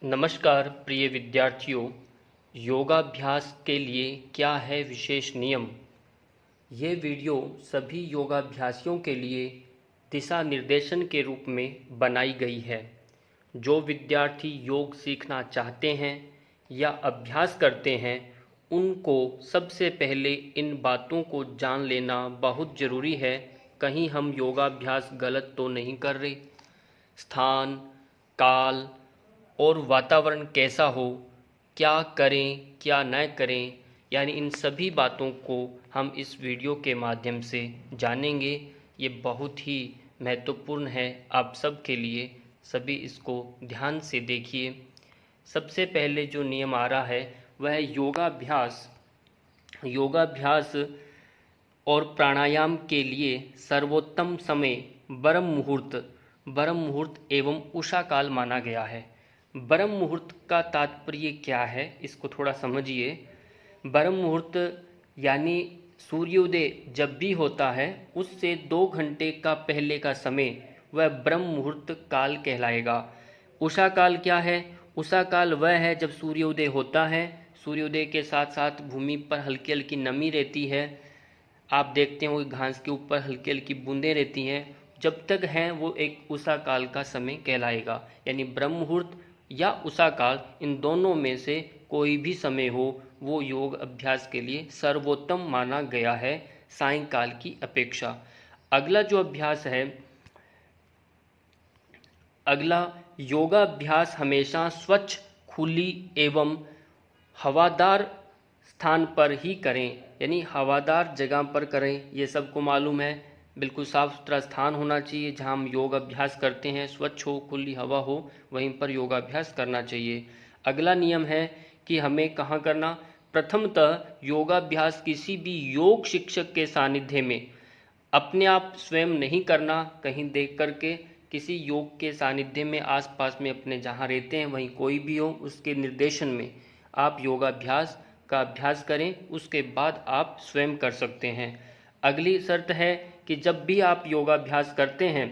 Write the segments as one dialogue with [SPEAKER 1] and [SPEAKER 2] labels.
[SPEAKER 1] नमस्कार प्रिय विद्यार्थियों। योगाभ्यास के लिए क्या है विशेष नियम। ये वीडियो सभी योगाभ्यासियों के लिए दिशा निर्देशन के रूप में बनाई गई है। जो विद्यार्थी योग सीखना चाहते हैं या अभ्यास करते हैं उनको सबसे पहले इन बातों को जान लेना बहुत ज़रूरी है। कहीं हम योगाभ्यास गलत तो नहीं कर रहे। स्थान, काल और वातावरण कैसा हो, क्या करें क्या न करें, यानी इन सभी बातों को हम इस वीडियो के माध्यम से जानेंगे। ये बहुत ही महत्वपूर्ण है आप सब के लिए, सभी इसको ध्यान से देखिए। सबसे पहले जो नियम आ रहा है वह है योगाभ्यास और प्राणायाम के लिए सर्वोत्तम समय ब्रह्म मुहूर्त एवं उषा काल माना गया है। ब्रह्म मुहूर्त का तात्पर्य क्या है, इसको थोड़ा समझिए। ब्रह्म मुहूर्त यानी सूर्योदय जब भी होता है उससे 2 घंटे का पहले का समय वह ब्रह्म मुहूर्त काल कहलाएगा। उषा काल क्या है? उषा काल वह है जब सूर्योदय होता है, सूर्योदय के साथ साथ भूमि पर हल्की हल्की नमी रहती है। आप देखते हो घास के ऊपर हल्की हल्की बूंदें रहती हैं। जब तक हैं वो एक उषा काल का समय कहलाएगा। यानी ब्रह्म मुहूर्त या उषा काल, इन दोनों में से कोई भी समय हो वो योग अभ्यास के लिए सर्वोत्तम माना गया है सायंकाल की अपेक्षा। अगला जो अभ्यास है, अगला योगाभ्यास हमेशा स्वच्छ, खुली एवं हवादार स्थान पर ही करें। यानी हवादार जगह पर करें, ये सबको मालूम है। बिल्कुल साफ सुथरा स्थान होना चाहिए जहां हम योग अभ्यास करते हैं, स्वच्छ हो, खुली हवा हो, वहीं पर योगाभ्यास करना चाहिए। अगला नियम है कि हमें कहाँ करना। प्रथमतः योगाभ्यास किसी भी योग शिक्षक के सानिध्य में, अपने आप स्वयं नहीं करना, कहीं देख करके किसी योग के सानिध्य में, आसपास में अपने जहाँ रहते हैं वहीं कोई भी हो उसके निर्देशन में आप योगाभ्यास का अभ्यास करें, उसके बाद आप स्वयं कर सकते हैं। अगली शर्त है कि जब भी आप योगाभ्यास करते हैं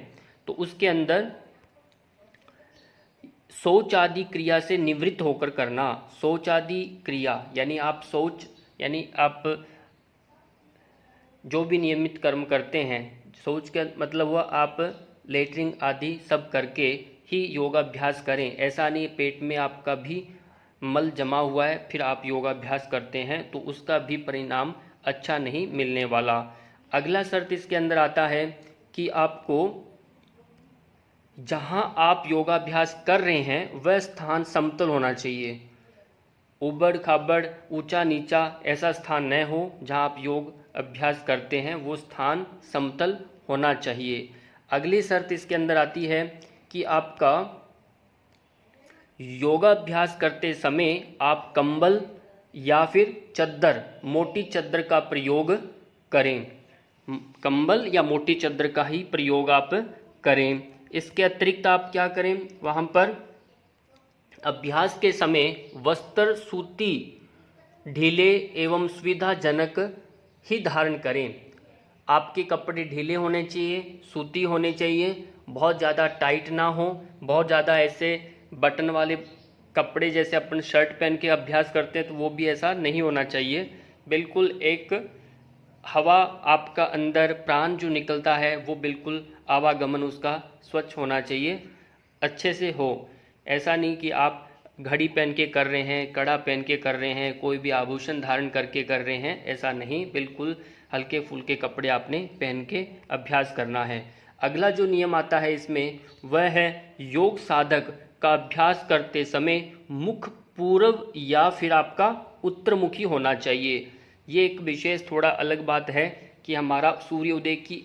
[SPEAKER 1] तो उसके अंदर शौच आदि क्रिया से निवृत्त होकर करना। शौच आदि क्रिया यानी आप यानी आप जो भी नियमित कर्म करते हैं, शौच का मतलब हुआ आप लेटरिंग आदि सब करके ही योगाभ्यास करें। ऐसा नहीं पेट में आपका भी मल जमा हुआ है फिर आप योगाभ्यास करते हैं तो उसका भी परिणाम अच्छा नहीं मिलने वाला। अगला शर्त इसके अंदर आता है कि आपको जहां आप योगाभ्यास कर रहे हैं वह स्थान समतल होना चाहिए। उबड़ खाबड़, ऊंचा नीचा ऐसा स्थान न हो। जहां आप योग अभ्यास करते हैं वो स्थान समतल होना चाहिए। अगली शर्त इसके अंदर आती है कि आपका योगाभ्यास करते समय आप कंबल या फिर चद्दर, मोटी चद्दर का प्रयोग करें। कंबल या मोटी चद्दर का ही प्रयोग आप करें। इसके अतिरिक्त आप क्या करें, वहाँ पर अभ्यास के समय वस्त्र सूती, ढीले एवं सुविधाजनक ही धारण करें। आपके कपड़े ढीले होने चाहिए, सूती होने चाहिए, बहुत ज़्यादा टाइट ना हो, बहुत ज़्यादा ऐसे बटन वाले कपड़े जैसे अपन शर्ट पहन के अभ्यास करते हैं तो वो भी ऐसा नहीं होना चाहिए। बिल्कुल एक हवा आपका अंदर प्राण जो निकलता है वो बिल्कुल आवागमन उसका स्वच्छ होना चाहिए, अच्छे से हो। ऐसा नहीं कि आप घड़ी पहन के कर रहे हैं, कड़ा पहन के कर रहे हैं, कोई भी आभूषण धारण करके कर रहे हैं, ऐसा नहीं। बिल्कुल हल्के फुल्के कपड़े आपने पहन के अभ्यास करना है। अगला जो नियम आता है इसमें वह है योग साधक का अभ्यास करते समय मुख पूर्व या फिर आपका उत्तरमुखी होना चाहिए। ये एक विशेष थोड़ा अलग बात है कि हमारा सूर्योदय की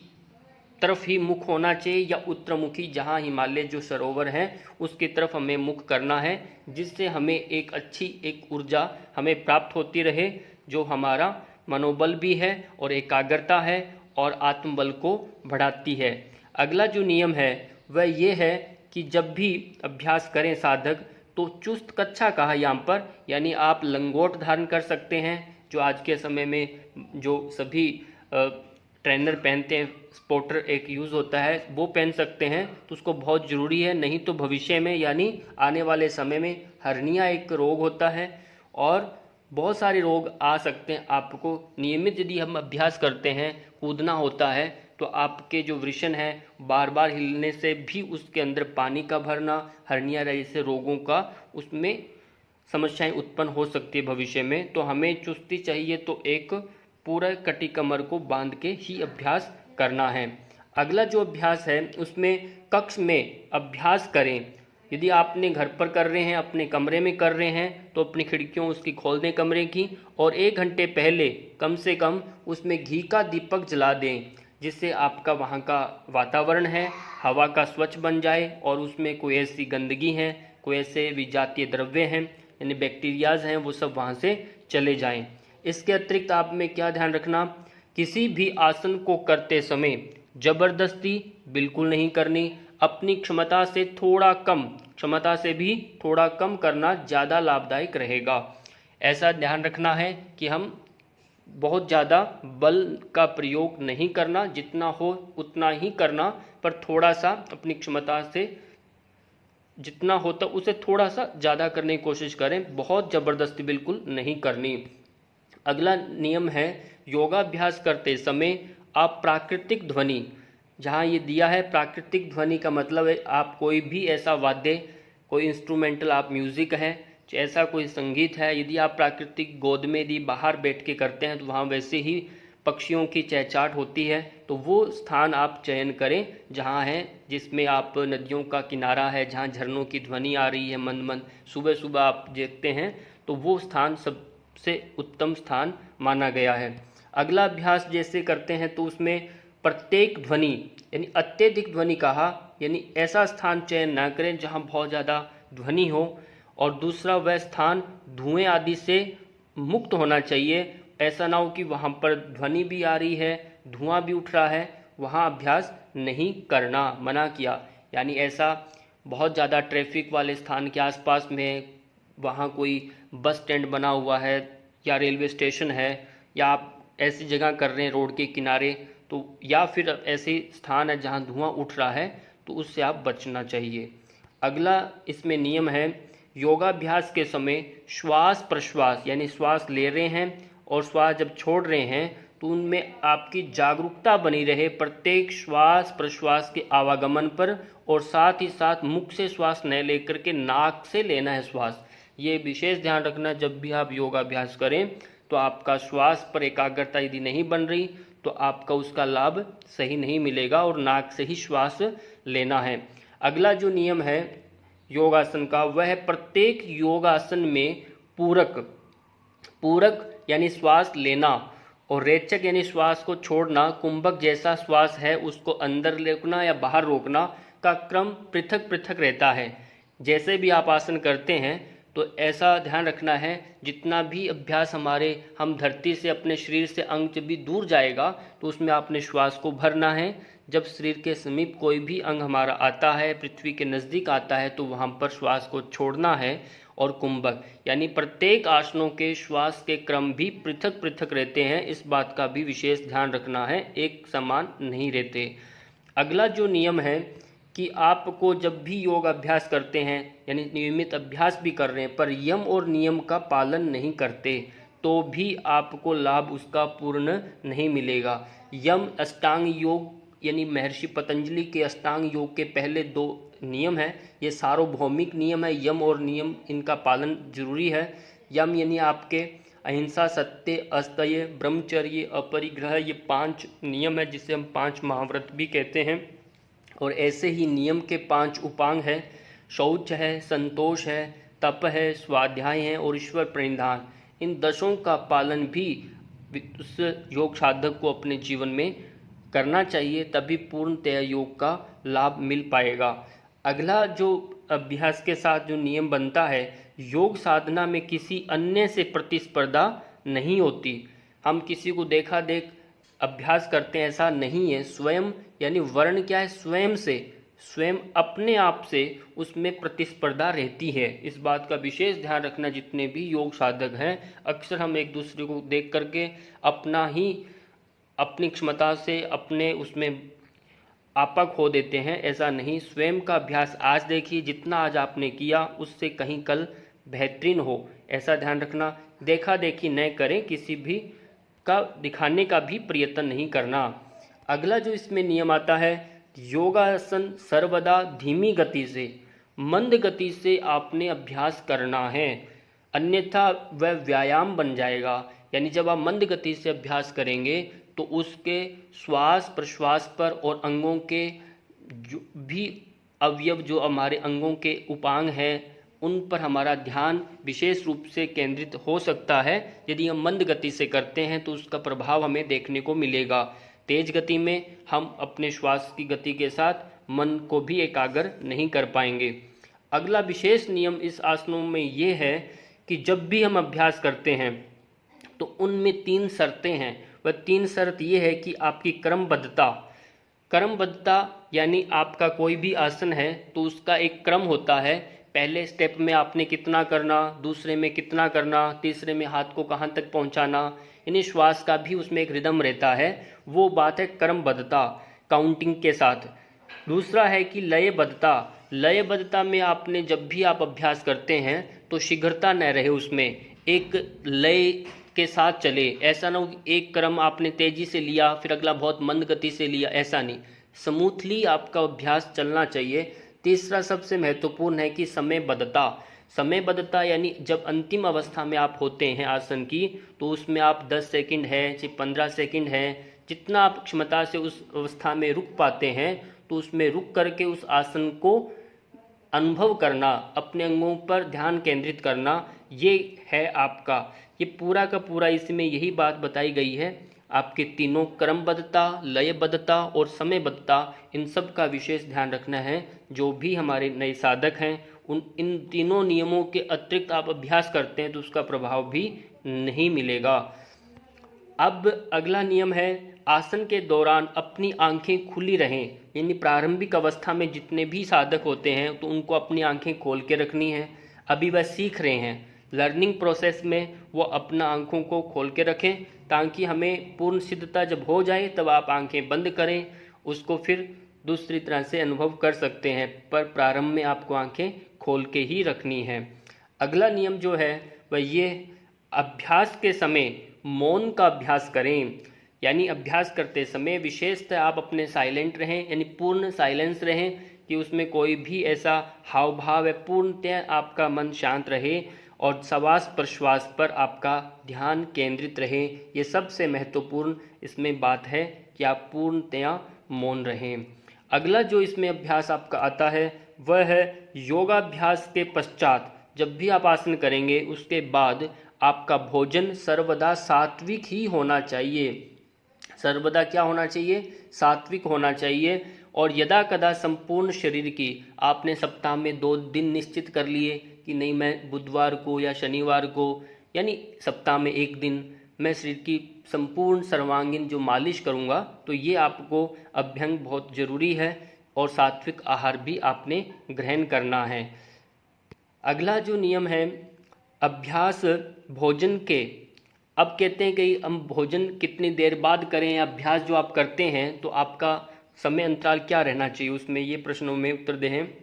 [SPEAKER 1] तरफ ही मुख होना चाहिए या उत्तरमुखी, जहाँ हिमालय जो सरोवर है उसकी तरफ हमें मुख करना है, जिससे हमें एक अच्छी एक ऊर्जा हमें प्राप्त होती रहे, जो हमारा मनोबल भी है और एकाग्रता है और आत्मबल को बढ़ाती है। अगला जो नियम है वह ये है कि जब भी अभ्यास करें साधक तो चुस्त कच्छा कहा यहाँ पर, यानी आप लंगोट धारण कर सकते हैं, जो आज के समय में जो सभी ट्रेनर पहनते हैं स्पोर्टर एक यूज़ होता है वो पहन सकते हैं, तो उसको बहुत ज़रूरी है। नहीं तो भविष्य में यानी आने वाले समय में हर्निया एक रोग होता है और बहुत सारे रोग आ सकते हैं आपको। नियमित यदि हम अभ्यास करते हैं, कूदना होता है, तो आपके जो वृषण है बार बार हिलने से भी उसके अंदर पानी का भरना, हर्निया जैसे रोगों का उसमें समस्याएं उत्पन्न हो सकती है भविष्य में। तो हमें चुस्ती चाहिए तो एक पूरा कटी कमर को बांध के ही अभ्यास करना है। अगला जो अभ्यास है उसमें कक्ष में अभ्यास करें। यदि आपने घर पर कर रहे हैं, अपने कमरे में कर रहे हैं, तो अपनी खिड़कियों उसकी खोल दें कमरे की, और 1 घंटे पहले कम से कम उसमें घी का दीपक जला दें, जिससे आपका वहाँ का वातावरण है हवा का स्वच्छ बन जाए और उसमें कोई ऐसी गंदगी है, कोई ऐसे विजातीय द्रव्य हैं यानी बैक्टीरियाज हैं, वो सब वहाँ से चले जाएं। इसके अतिरिक्त आप में क्या ध्यान रखना, किसी भी आसन को करते समय जबरदस्ती बिल्कुल नहीं करनी। अपनी क्षमता से थोड़ा कम, क्षमता से भी थोड़ा कम करना ज़्यादा लाभदायक रहेगा। ऐसा ध्यान रखना है कि हम बहुत ज़्यादा बल का प्रयोग नहीं करना, जितना हो उतना ही करना, पर थोड़ा सा अपनी क्षमता से जितना होता उसे थोड़ा सा ज़्यादा करने की कोशिश करें, बहुत ज़बरदस्ती बिल्कुल नहीं करनी। अगला नियम है, योगाभ्यास करते समय आप प्राकृतिक ध्वनि, जहाँ ये दिया है प्राकृतिक ध्वनि का मतलब है आप कोई भी ऐसा वाद्य, कोई इंस्ट्रूमेंटल आप म्यूज़िक है, ऐसा कोई संगीत है, यदि आप प्राकृतिक गोद में यदि बाहर बैठ के करते हैं तो वहाँ वैसे ही पक्षियों की चहचहाट होती है, तो वो स्थान आप चयन करें जहाँ है, जिसमें आप नदियों का किनारा है, जहाँ झरनों की ध्वनि आ रही है मंद मंद, सुबह सुबह आप देखते हैं, तो वो स्थान सबसे उत्तम स्थान माना गया है। अगला अभ्यास जैसे करते हैं तो उसमें प्रत्येक ध्वनि यानी अत्यधिक ध्वनि कहा, यानी ऐसा स्थान चयन ना करें जहाँ बहुत ज़्यादा ध्वनि हो, और दूसरा वह स्थान धुएं आदि से मुक्त होना चाहिए। ऐसा ना हो कि वहाँ पर ध्वनि भी आ रही है, धुआं भी उठ रहा है, वहाँ अभ्यास नहीं करना, मना किया। यानी ऐसा बहुत ज़्यादा ट्रैफिक वाले स्थान के आसपास में, वहाँ कोई बस स्टैंड बना हुआ है या रेलवे स्टेशन है, या आप ऐसी जगह कर रहे हैं रोड के किनारे, तो या फिर ऐसे स्थान है जहाँ धुआं उठ रहा है, तो उससे आप बचना चाहिए। अगला इसमें नियम है, योगाभ्यास के समय श्वास प्रश्वास यानी श्वास ले रहे हैं और श्वास जब छोड़ रहे हैं तो उनमें आपकी जागरूकता बनी रहे प्रत्येक श्वास प्रश्वास के आवागमन पर, और साथ ही साथ मुख से श्वास न लेकर के नाक से लेना है श्वास। ये विशेष ध्यान रखना, जब भी आप योगाभ्यास करें तो आपका श्वास पर एकाग्रता यदि नहीं बन रही तो आपका उसका लाभ सही नहीं मिलेगा, और नाक से ही श्वास लेना है। अगला जो नियम है योगासन का, वह है प्रत्येक योगासन में पूरक यानी श्वास लेना और रेचक यानी श्वास को छोड़ना, कुंभक जैसा श्वास है उसको अंदर रोकना या बाहर रोकना का क्रम पृथक पृथक रहता है। जैसे भी आप आसन करते हैं तो ऐसा ध्यान रखना है, जितना भी अभ्यास हम धरती से अपने शरीर से अंग जब भी दूर जाएगा तो उसमें आपने श्वास को भरना है। जब शरीर के समीप कोई भी अंग हमारा आता है, पृथ्वी के नज़दीक आता है, तो वहाँ पर श्वास को छोड़ना है। और कुंभक यानी प्रत्येक आसनों के श्वास के क्रम भी पृथक पृथक रहते हैं, इस बात का भी विशेष ध्यान रखना है, एक समान नहीं रहते। अगला जो नियम है कि आपको जब भी योग अभ्यास करते हैं यानी नियमित अभ्यास भी कर रहे हैं पर यम और नियम का पालन नहीं करते तो भी आपको लाभ उसका पूर्ण नहीं मिलेगा। यम अष्टांग योग यानी महर्षि पतंजलि के अष्टांग योग के पहले 2 नियम है, ये सार्वभौमिक नियम है, यम और नियम इनका पालन जरूरी है। यम यानी आपके अहिंसा, सत्य, अस्तय, ब्रह्मचर्य, अपरिग्रह, ये 5 नियम है जिसे हम 5 महाव्रत भी कहते हैं। और ऐसे ही नियम के 5 उपांग है, शौच है, संतोष है, तप है, स्वाध्याय है और ईश्वर प्रणिधान। इन 10 का पालन भी उस योग साधक को अपने जीवन में करना चाहिए, तभी पूर्णतया योग का लाभ मिल पाएगा। अगला जो अभ्यास के साथ जो नियम बनता है, योग साधना में किसी अन्य से प्रतिस्पर्धा नहीं होती। हम किसी को देखा देख अभ्यास करते हैं ऐसा नहीं है। स्वयं यानी वर्ण क्या है, स्वयं से, स्वयं अपने आप से उसमें प्रतिस्पर्धा रहती है। इस बात का विशेष ध्यान रखना, जितने भी योग साधक हैं अक्सर हम एक दूसरे को देख करके अपना ही अपनी क्षमता से अपने उसमें आपा खो देते हैं। ऐसा नहीं, स्वयं का अभ्यास आज देखिए, जितना आज आपने किया उससे कहीं कल बेहतरीन हो, ऐसा ध्यान रखना। देखा देखी न करें, किसी भी का दिखाने का भी प्रयत्न नहीं करना। अगला जो इसमें नियम आता है, योगासन सर्वदा धीमी गति से, मंद गति से आपने अभ्यास करना है, अन्यथा वह व्यायाम बन जाएगा। यानी जब आप मंद गति से अभ्यास करेंगे तो उसके श्वास प्रश्वास पर और अंगों के जो भी अवयव, जो हमारे अंगों के उपांग हैं, उन पर हमारा ध्यान विशेष रूप से केंद्रित हो सकता है। यदि हम मंद गति से करते हैं तो उसका प्रभाव हमें देखने को मिलेगा। तेज गति में हम अपने श्वास की गति के साथ मन को भी एकाग्र नहीं कर पाएंगे। अगला विशेष नियम इस आसनों में ये है कि जब भी हम अभ्यास करते हैं तो उनमें 3 शर्तें हैं। वह 3 शर्त ये है कि आपकी क्रमबद्धता, यानी आपका कोई भी आसन है तो उसका एक क्रम होता है। पहले स्टेप में आपने कितना करना, दूसरे में कितना करना, तीसरे में हाथ को कहाँ तक पहुँचाना, यानी श्वास का भी उसमें एक रिदम रहता है। वो बात है क्रमबद्धता, काउंटिंग के साथ। दूसरा है कि लयबद्धता में आपने जब भी आप अभ्यास करते हैं तो शीघ्रता न रहे, उसमें एक लय के साथ चले। ऐसा ना हो कि एक क्रम आपने तेजी से लिया फिर अगला बहुत मंद गति से लिया, ऐसा नहीं, स्मूथली आपका अभ्यास चलना चाहिए। तीसरा सबसे महत्वपूर्ण है कि समयबद्धता यानी जब अंतिम अवस्था में आप होते हैं आसन की, तो उसमें आप 10 सेकंड है चाहे 15 सेकंड है, जितना आप क्षमता से उस अवस्था में रुक पाते हैं, तो उसमें रुक करके उस आसन को अनुभव करना, अपने अंगों पर ध्यान केंद्रित करना, ये है आपका। ये पूरा का पूरा इसमें यही बात बताई गई है। आपके तीनों क्रमबद्धता, लयबद्धता और समयबद्धता, इन सब का विशेष ध्यान रखना है। जो भी हमारे नए साधक हैं, इन तीनों नियमों के अतिरिक्त आप अभ्यास करते हैं तो उसका प्रभाव भी नहीं मिलेगा। अब अगला नियम है, आसन के दौरान अपनी आंखें खुली रहें। यानी प्रारंभिक अवस्था में जितने भी साधक होते हैं तो उनको अपनी आंखें खोल के रखनी है। अभी वह सीख रहे हैं, लर्निंग प्रोसेस में वो अपना आंखों को खोल के रखें, ताकि हमें पूर्ण सिद्धता जब हो जाए तब आप आंखें बंद करें, उसको फिर दूसरी तरह से अनुभव कर सकते हैं। पर प्रारंभ में आपको आंखें खोल के ही रखनी है। अगला नियम जो है वह ये, अभ्यास के समय मौन का अभ्यास करें। यानी अभ्यास करते समय विशेषतः आप अपने साइलेंट रहें, यानी पूर्ण साइलेंस रहें कि उसमें कोई भी ऐसा हाव भाव है, पूर्णतः आपका मन शांत रहे और श्वास प्रश्वास पर आपका ध्यान केंद्रित रहे। ये सबसे महत्वपूर्ण इसमें बात है कि आप पूर्णतया मौन रहें। अगला जो इसमें अभ्यास आपका आता है वह है योगाभ्यास के पश्चात, जब भी आप आसन करेंगे उसके बाद आपका भोजन सर्वदा सात्विक ही होना चाहिए। सर्वदा क्या होना चाहिए? सात्विक होना चाहिए। और यदा कदा संपूर्ण शरीर की आपने सप्ताह में 2 दिन निश्चित कर लिए कि नहीं, मैं बुधवार को या शनिवार को, यानी सप्ताह में 1 दिन मैं शरीर की संपूर्ण सर्वांगीण जो मालिश करूँगा, तो ये आपको अभ्यंग बहुत जरूरी है। और सात्विक आहार भी आपने ग्रहण करना है। अगला जो नियम है, अभ्यास भोजन के, अब कहते हैं कि हम भोजन कितनी देर बाद करें, अभ्यास जो आप करते हैं तो आपका समय अंतराल क्या रहना चाहिए, उसमें ये प्रश्नों में उत्तर दे हैं।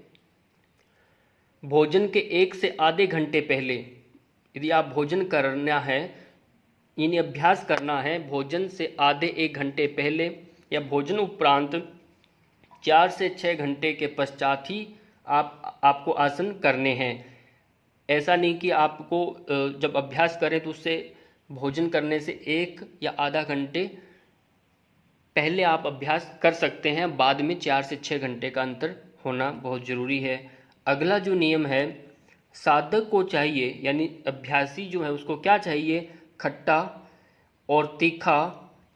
[SPEAKER 1] भोजन के 1 से आधे घंटे पहले यदि आप भोजन करना है, यानी अभ्यास करना है, भोजन से आधे 1 घंटे पहले या भोजन उपरांत 4 से 6 घंटे के पश्चात ही आपको आसन करने हैं। ऐसा नहीं कि आपको जब अभ्यास करें तो उससे भोजन करने से 1 या आधा घंटे पहले आप अभ्यास कर सकते हैं, बाद में 4 से 6 घंटे का अंतर होना बहुत ज़रूरी है। अगला जो नियम है, साधक को चाहिए, यानी अभ्यासी जो है उसको क्या चाहिए, खट्टा और तीखा,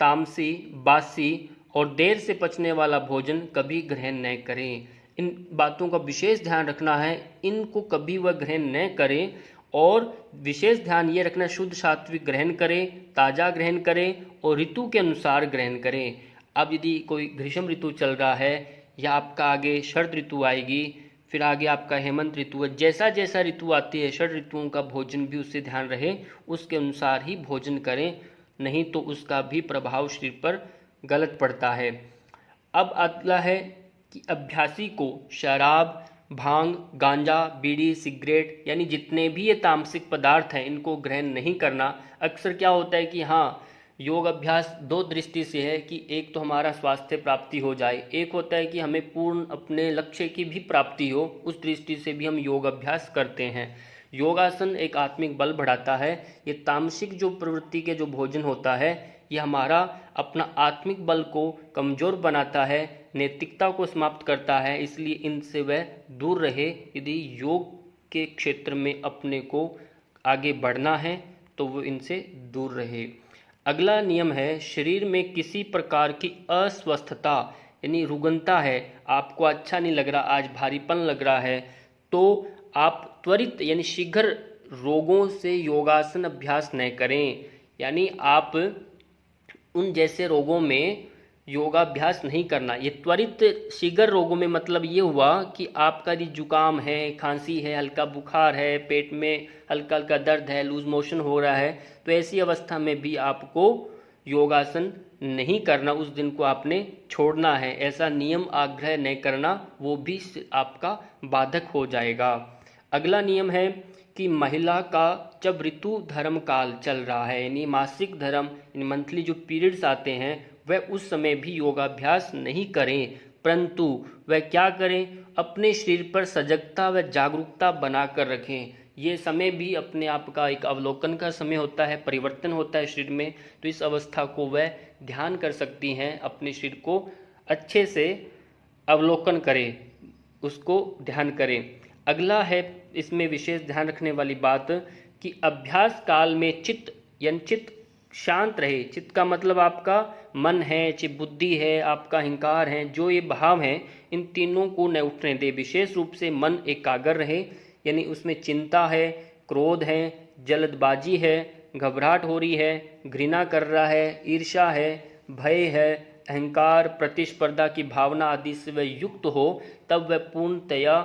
[SPEAKER 1] तामसी, बासी और देर से पचने वाला भोजन कभी ग्रहण न करें। इन बातों का विशेष ध्यान रखना है, इनको कभी वह ग्रहण न करें। और विशेष ध्यान ये रखना, शुद्ध सात्विक ग्रहण करें, ताज़ा ग्रहण करें और ऋतु के अनुसार ग्रहण करें। अब यदि कोई ग्रीष्म ऋतु चल रहा है या आपका आगे शरद ऋतु आएगी, फिर आगे आपका हेमंत ऋतु है, जैसा जैसा ऋतु आती है षड ऋतुओं का भोजन भी उससे ध्यान रहे, उसके अनुसार ही भोजन करें। नहीं तो उसका भी प्रभाव शरीर पर गलत पड़ता है। अब अगला है कि अभ्यासी को शराब, भांग, गांजा, बीड़ी, सिगरेट यानी जितने भी ये तामसिक पदार्थ हैं इनको ग्रहण नहीं करना। अक्सर क्या होता है कि हाँ, योग अभ्यास दो दृष्टि से है कि एक तो हमारा स्वास्थ्य प्राप्ति हो जाए, एक होता है कि हमें पूर्ण अपने लक्ष्य की भी प्राप्ति हो, उस दृष्टि से भी हम योग अभ्यास करते हैं। योगासन एक आत्मिक बल बढ़ाता है। ये तामसिक जो प्रवृत्ति के जो भोजन होता है ये हमारा अपना आत्मिक बल को कमजोर बनाता है, नैतिकता को समाप्त करता है, इसलिए इनसे वह दूर रहे। यदि योग के क्षेत्र में अपने को आगे बढ़ना है तो वो इनसे दूर रहे। अगला नियम है, शरीर में किसी प्रकार की अस्वस्थता यानी रुग्णता है, आपको अच्छा नहीं लग रहा, आज भारीपन लग रहा है, तो आप त्वरित यानी शीघ्र रोगों से योगासन अभ्यास न करें। यानी आप उन जैसे रोगों में योगाभ्यास नहीं करना। ये त्वरित शीघ्र रोगों में मतलब ये हुआ कि आपका यदि जुकाम है, खांसी है, हल्का बुखार है, पेट में हल्का हल्का दर्द है, लूज मोशन हो रहा है, तो ऐसी अवस्था में भी आपको योगासन नहीं करना, उस दिन को आपने छोड़ना है। ऐसा नियम आग्रह नहीं करना, वो भी आपका बाधक हो जाएगा। अगला नियम है कि महिला का जब ऋतु धर्म काल चल रहा है यानी मासिक धर्म यानी मंथली जो पीरियड्स आते हैं वह उस समय भी योगाभ्यास नहीं करें, परंतु वह क्या करें, अपने शरीर पर सजगता व जागरूकता बनाकर रखें। ये समय भी अपने आप का एक अवलोकन का समय होता है, परिवर्तन होता है शरीर में, तो इस अवस्था को वह ध्यान कर सकती हैं, अपने शरीर को अच्छे से अवलोकन करें, उसको ध्यान करें। अगला है इसमें विशेष ध्यान रखने वाली बात कि अभ्यास काल में चित्त यानी चित्त शांत रहे। चित्त का मतलब आपका मन है, चित्त बुद्धि है, आपका अहंकार है, जो ये भाव हैं इन तीनों को न उठने दे। विशेष रूप से मन एकाग्र रहे, यानी उसमें चिंता है, क्रोध है, जल्दबाजी है, घबराहट हो रही है, घृणा कर रहा है, ईर्ष्या है, भय है, अहंकार, प्रतिस्पर्धा की भावना आदि से वह युक्त हो, तब वह पूर्णतया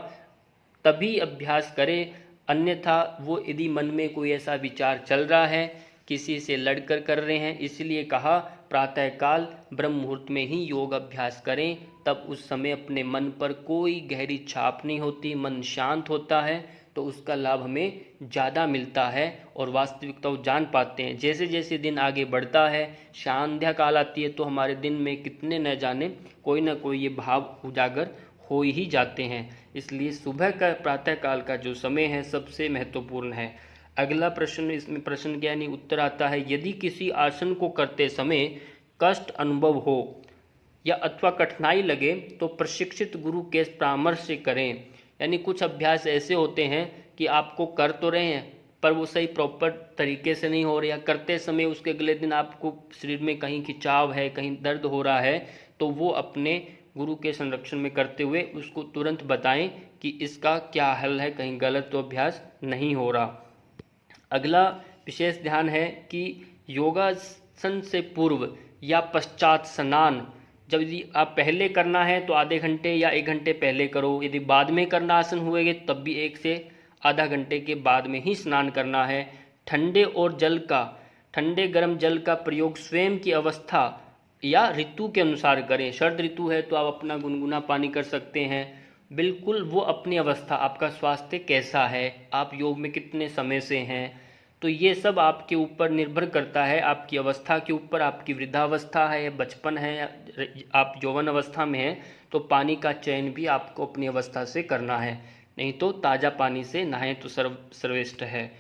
[SPEAKER 1] तभी अभ्यास करे। अन्यथा वो यदि मन में कोई ऐसा विचार चल रहा है, किसी से लड़कर कर रहे हैं, इसलिए कहा प्रातःकाल ब्रह्म मुहूर्त में ही योग अभ्यास करें, तब उस समय अपने मन पर कोई गहरी छाप नहीं होती, मन शांत होता है, तो उसका लाभ हमें ज़्यादा मिलता है और वास्तविकता को जान पाते हैं। जैसे जैसे दिन आगे बढ़ता है, संध्या काल आती है, तो हमारे दिन में कितने न जाने कोई ना कोई ये भाव उजागर हो ही जाते हैं। इसलिए सुबह का प्रातः काल का जो समय है सबसे महत्वपूर्ण है। अगला प्रश्न, इसमें प्रश्न क्या नहीं उत्तर आता है, यदि किसी आसन को करते समय कष्ट अनुभव हो या अथवा कठिनाई लगे तो प्रशिक्षित गुरु के परामर्श से करें। यानी कुछ अभ्यास ऐसे होते हैं कि आपको कर तो रहे हैं पर वो सही प्रॉपर तरीके से नहीं हो रहा, या करते समय उसके अगले दिन आपको शरीर में कहीं खिंचाव है, कहीं दर्द हो रहा है, तो वो अपने गुरु के संरक्षण में करते हुए उसको तुरंत बताएं कि इसका क्या हल है, कहीं गलत तो अभ्यास नहीं हो रहा। अगला विशेष ध्यान है कि योगासन से पूर्व या पश्चात स्नान, जब यदि आप पहले करना है तो आधे घंटे या 1 घंटे पहले करो, यदि बाद में करना आसन हुए तब भी 1 से आधा घंटे के बाद में ही स्नान करना है। ठंडे गर्म जल का प्रयोग स्वयं की अवस्था या ऋतु के अनुसार करें। शरद ऋतु है तो आप अपना गुनगुना पानी कर सकते हैं, बिल्कुल वो अपनी अवस्था, आपका स्वास्थ्य कैसा है, आप योग में कितने समय से हैं, तो ये सब आपके ऊपर निर्भर करता है, आपकी अवस्था के ऊपर, आपकी वृद्धावस्था है, बचपन है, आप यौवन अवस्था में हैं, तो पानी का चयन भी आपको अपनी अवस्था से करना है, नहीं तो ताज़ा पानी से नहाएं तो सर्वश्रेष्ठ है।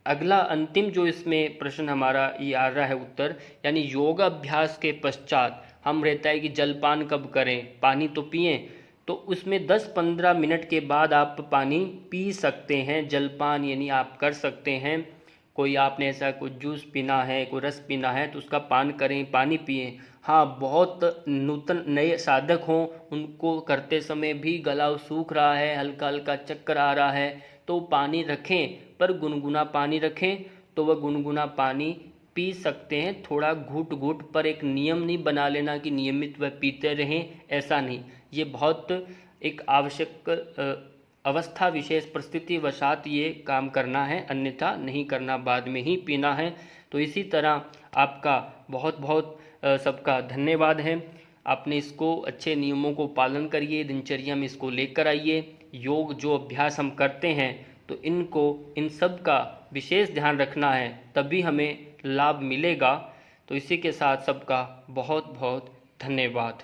[SPEAKER 1] अगला अंतिम जो इसमें प्रश्न हमारा ये आ रहा है उत्तर, यानी योग अभ्यास के पश्चात हम रहता है कि जलपान कब करें, पानी तो पिएं, तो उसमें 10-15 मिनट के बाद आप पानी पी सकते हैं। जलपान यानी आप कर सकते हैं, कोई आपने ऐसा कोई जूस पीना है, कोई रस पीना है तो उसका पान करें, पानी पिएं। हाँ, बहुत नूतन नए साधक हों, उनको करते समय भी गला सूख रहा है, हल्का हल्का चक्कर आ रहा है, तो पानी रखें पर गुनगुना पानी रखें, तो वह गुनगुना पानी पी सकते हैं, थोड़ा घूट घूट, पर एक नियम नहीं बना लेना कि नियमित वह पीते रहें, ऐसा नहीं। ये बहुत एक आवश्यक अवस्था विशेष परिस्थिति वशात ये काम करना है, अन्यथा नहीं करना, बाद में ही पीना है। तो इसी तरह आपका बहुत बहुत सबका धन्यवाद है। आपने इसको अच्छे नियमों को पालन करिए, दिनचर्या में इसको लेकर आइए। योग जो अभ्यास हम करते हैं तो इन सब का विशेष ध्यान रखना है, तभी हमें लाभ मिलेगा। तो इसी के साथ सबका बहुत बहुत धन्यवाद।